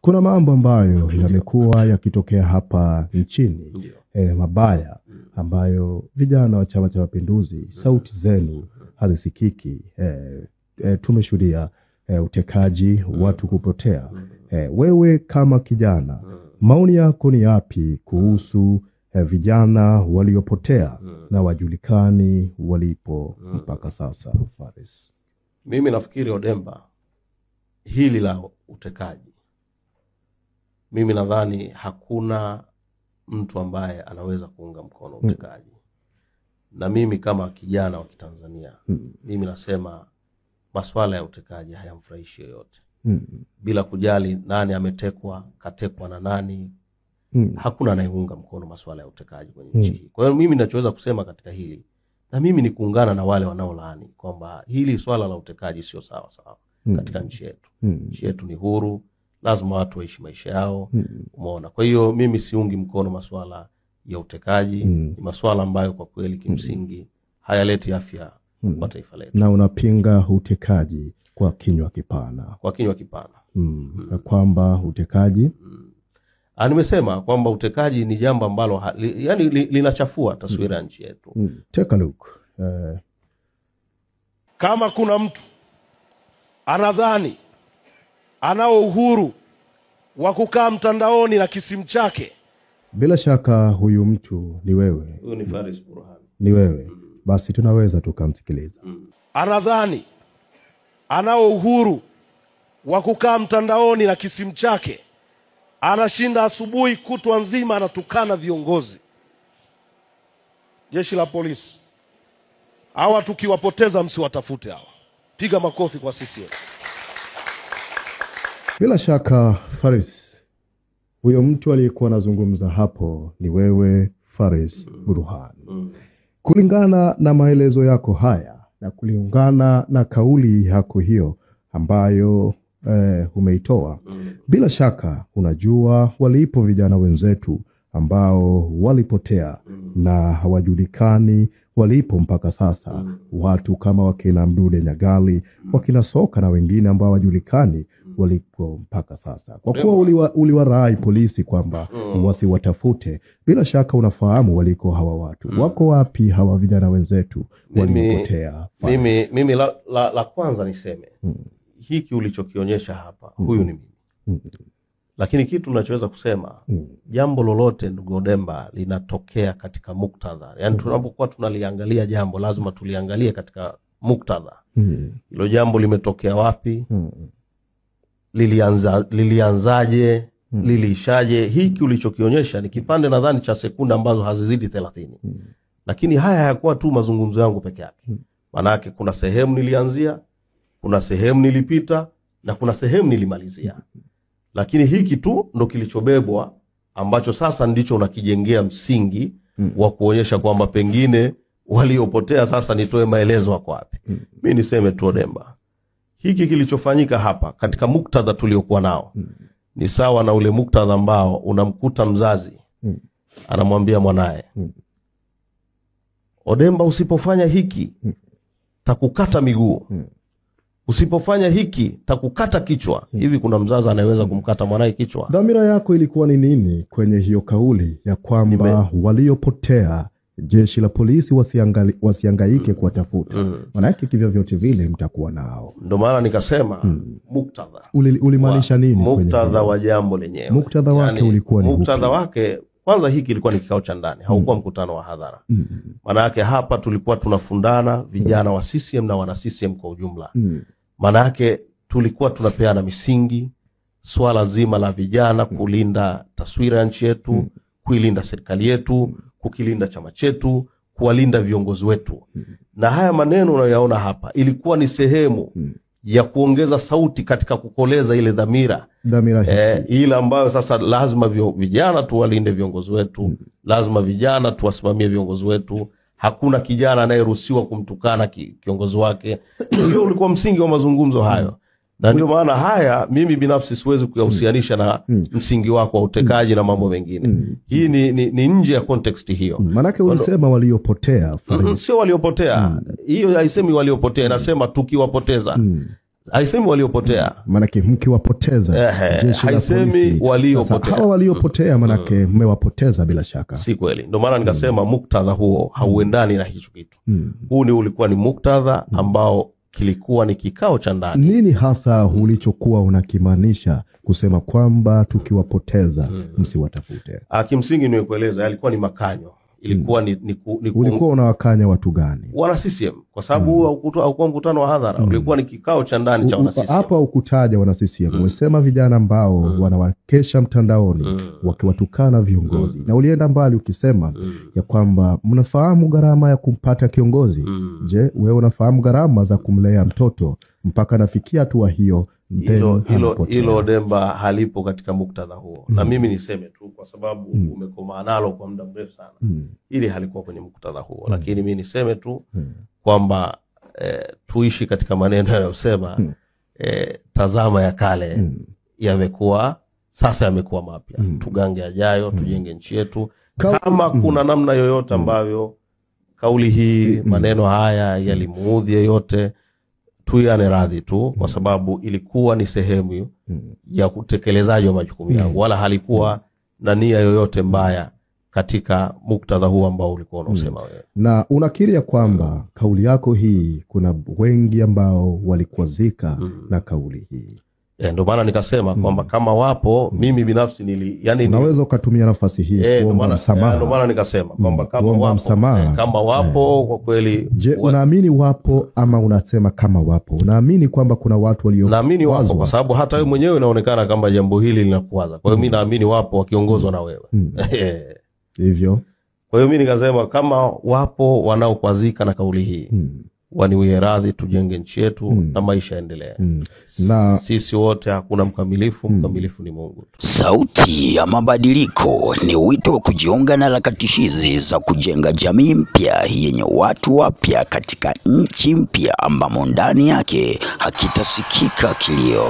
Kuna mambo ambayo yamekuwa yakitokea hapa nchini mabaya ambayo vijana wa Chama cha Mapinduzi sauti zenu hazisikiki. Tumeshuhudia utekaji, watu kupotea. Wewe kama kijana, maoni yako ni yapi kuhusu vijana waliopotea na wajulikani walipo mpaka sasa, Faris? Mimi nafikiri Odemba, hili la utekaji, mimi nadhani hakuna mtu ambaye anaweza kuunga mkono utekaji. Na mimi kama kijana wa Kitanzania, mimi nasema masuala ya utekaji hayamfurahishi yoyote. Bila kujali nani ametekwa, katekwa na nani, hakuna anayeunga mkono masuala ya utekaji kwenye nchi hii. Kwa hiyo mimi ninachoweza kusema katika hili, na mimi ni kuungana na wale wanaolaani kwamba hili swala la utekaji sio sawa katika nchi yetu. Nchi yetu ni huru, lazima watu waishi maisha yao. Umeona? Kwa hiyo mimi siungi mkono masuala ya utekaji. Ni masuala ambayo kwa kweli kimsingi hayaleti afya kwa taifa letu. Na unapinga utekaji kwa kinywa kipana. Kwa kinywa kipana. Kwamba utekaji nimesema kwamba utekaji ni jambo ambalo yani linachafua taswira ya nchi yetu. Take a look. Kama kuna mtu anadhani anao uhuru wa kukaa mtandaoni na kisimu chake, bila shaka huyu mtu ni wewe. Huyu ni Faris Burhan. Ni wewe. Basi tunaweza tukamsikiliza. Anadhani anao uhuru wa kukaa mtandaoni na kisimu chake, anashinda asubuhi kutwa nzima anatukana viongozi. Jeshi la polisi, hawa tukiwapoteza msiwatafute hawa. Piga makofi kwa sisi. Bila shaka Faris, huyo mtu aliyekuwa anazungumza hapo ni wewe, Faris Burhan. Kulingana na maelezo yako haya na kulingana na kauli yako hiyo ambayo umeitoa, bila shaka unajua walipo vijana wenzetu ambao walipotea na hawajulikani walipo mpaka sasa. Watu kama wakina Mdude Nyagali, wakina Soka na wengine ambao hawajulikani walipo mpaka sasa. Kwa kuwa uliwarai polisi kwamba wasiwatafute, bila shaka unafahamu waliko hawa watu. Wako wapi hawa vijana wenzetu waliopotea? Mimi la kwanza niseme, hiki ulichokionyesha hapa, huyu ni mimi. Lakini kitu ninachoweza kusema, jambo lolote ndugu Odemba linatokea katika muktadha. Yaani tunapokuwa tunaliangalia jambo, lazima tuliangalie katika muktadha. Hilo jambo limetokea wapi? Lilianzaje? Liliishaje? Hiki ulichokionyesha ni kipande nadhani cha sekunde ambazo hazizidi 30. Lakini haya hayakuwa tu mazungumzo yangu peke yake. Maana yake kuna sehemu nilianzia, kuna sehemu nilipita, na kuna sehemu nilimalizia. Lakini hiki tu ndo kilichobebwa ambacho sasa ndicho unakijengea msingi wa kuonyesha kwamba pengine waliopotea sasa nitoe maelezo wako wapi. Mimi niseme tu Odemba, hiki kilichofanyika hapa katika muktadha tuliokuwa nao ni sawa na ule muktadha ambao unamkuta mzazi anamwambia mwanae, Odemba, usipofanya hiki takukata miguu. Usipofanya hiki takukata kichwa. Hivi kuna mzazi anayeweza kumkata mwanae kichwa? Dhamira yako ilikuwa ni nini kwenye hiyo kauli ya kwamba waliopotea jeshi la polisi wasihangaike kuwatafuta? Maana kivyo vyote vile mtakuwa nao. Ndio maana nikasema muktadha. Ulimaanisha nini kwenye muktadha wa jambo lenyewe? Muktadha wake ulikuwa ni muktadha wake, kwanza hiki ilikuwa ni kikao cha ndani, haukuwa mkutano wa hadhara. Maana yake hapa tulikuwa tunafundana vijana wa CCM na wana CCM kwa ujumla. Maana yake tulikuwa tunapeana misingi, swala zima la vijana kulinda taswira ya nchi yetu, kuilinda serikali yetu, kukilinda chama chetu, kuwalinda viongozi wetu. Na haya maneno unayoyaona hapa ilikuwa ni sehemu ya kuongeza sauti katika kukoleza ile dhamira ile ambayo sasa lazima vijana tuwalinde viongozi wetu, lazima vijana tuwasimamie viongozi wetu. Hakuna kijana anayeruhusiwa kumtukana kiongozi wake. Hiyo ulikuwa msingi wa mazungumzo hayo. Na ndio maana haya mimi binafsi siwezi kuyahusianisha na msingi wako wa utekaji na mambo mengine. Hii ni nje ya context hiyo. Manake ulisema waliopotea. Sio waliopotea. Hiyo haisemi waliopotea, inasema tukiwapoteza. Haisemi waliopotea. Manake mkiwapoteza jeshi la haisemi waliopotea. Hawa waliopotea manake mmewapoteza bila shaka. Si kweli. Ndio maana nikasema muktadha huo hauendani na hicho kitu. Huu ulikuwa ni muktadha ambao kilikuwa ni kikao cha ndani. Nini hasa ulichokuwa unakimaanisha kusema kwamba tukiwapoteza msiwatafute? Kimsingi nimekueleza yalikuwa ni makanyo. Ilikuwa ulikuwa unawakanya watu gani? Wana CCM, kwa sababu haukuwa mkutano wa hadhara. Ulikuwa ni kikao cha ndani cha wana CCM. Hapa ukutaja wana CCM. Umesema vijana ambao wanawakesha mtandaoni wakiwatukana viongozi. Na ulienda mbali ukisema ya kwamba mnafahamu gharama ya kumpata kiongozi. Je, wewe unafahamu gharama za kumlea mtoto mpaka nafikia hatua hiyo? Hilo Demba halipo katika muktadha huo. Na mimi niseme tu kwa sababu umekoma nalo kwa muda mrefu sana. Ili halikuwa kwenye muktadha huo. Lakini mimi niseme tu kwamba tuishi katika maneno yanayosema tazama ya kale yamekuwa sasa yamekuwa mapya. Tugange yajayo, tujenge nchi yetu. Kama kuna namna yoyote ambavyo kauli hii maneno haya yalimuudhi yoyote, tuyane radhi tu, kwa sababu ilikuwa ni sehemu ya utekelezaji wa majukumu yangu, wala halikuwa na nia yoyote mbaya katika muktadha huu ambao ulikuwa unasema wewe. Na unakiri ya kwamba kauli yako hii kuna wengi ambao walikwazika na kauli hii? Ndio maana nikasema kwamba kama wapo, mimi binafsi unaweza ukatumia nafasi hii kuomba msamaha. Ndio maana nikasema kwamba kama wapo kwa kweli. Je, unaamini wapo ama unasema kama wapo? Unaamini kwamba kuna watu walio? Naamini wapo, kwa sababu hata wewe mwenyewe inaonekana kama jambo hili linakuwaza. Kwa hiyo mimi naamini wapo wakiongozwa na wewe. Hivyo. Kwa hiyo mimi nikasema kama wapo wanaokwazika na kauli hii, waniwie radhi, tujenge nchi yetu na maisha yaendelee. Na sisi wote hakuna mkamilifu, mkamilifu ni Mungu. Sauti ya Mabadiliko ni wito wa kujiunga na harakati hizi za kujenga jamii mpya yenye watu wapya katika nchi mpya ambamo ndani yake hakitasikika kilio.